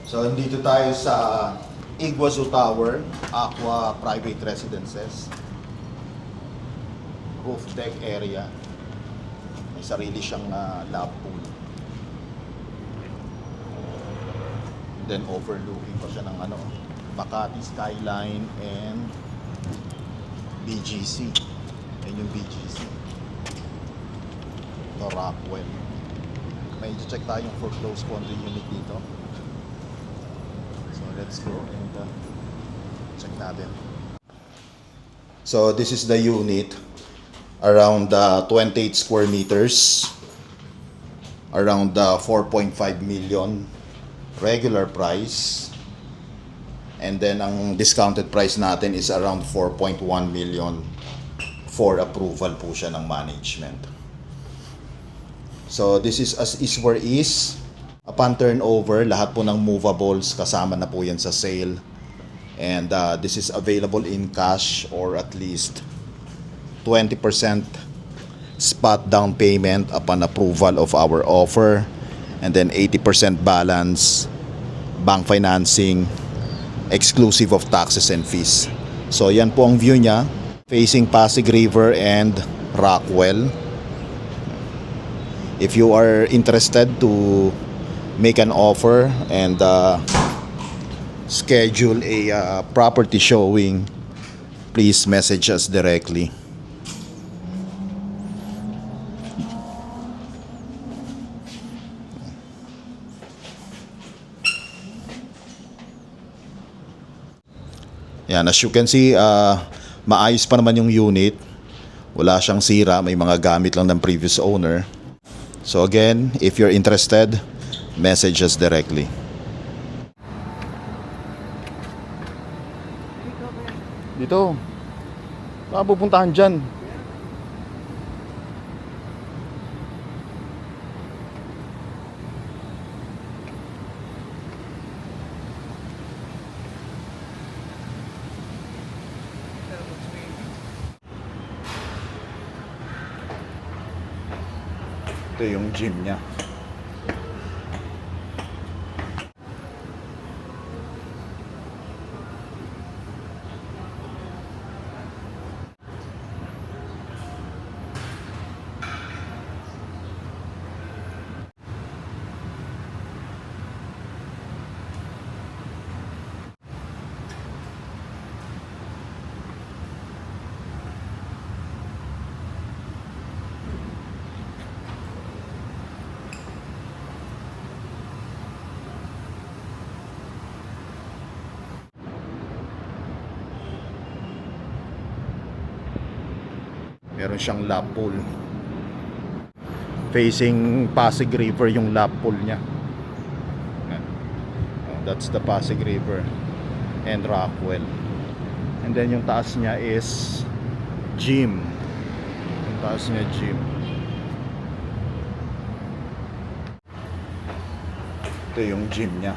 So, nandito tayo sa Iguazu Tower, Aqua Private Residences. Roof deck area. May sarili siyang lab pool. Then overlooking pa siya ng Makati Skyline and BGC. Yan yung BGC. Ito Rockwell. May check tayong foreclosed condo unit dito. So let's go and check natin. So this is the unit. Around 28 square meters. Around 4.5 million regular price. And then ang discounted price natin is around 4.1 million for approval po siya ng management. So this is as is where is. Upon turnover, lahat po ng movables kasama na po yan sa sale. And this is available in cash or at least 20% spot down payment upon approval of our offer. And then 80% balance, bank financing, exclusive of taxes and fees. So yan po ang view niya, facing Pasig River and Rockwell. If you are interested to make an offer and schedule a property showing, please message us directly. Yan, as you can see, maayos pa naman yung unit. Wala siyang sira, may mga gamit lang ng previous owner. So again, if you're interested, message us directly. Dito. Saan pupuntahan dyan? Ito yung gym niya. Meron siyang lap pool. Facing Pasig River yung lap pool niya. That's the Pasig River and Rockwell. And then yung taas niya is gym. Yung taas niya gym. Ito yung gym niya.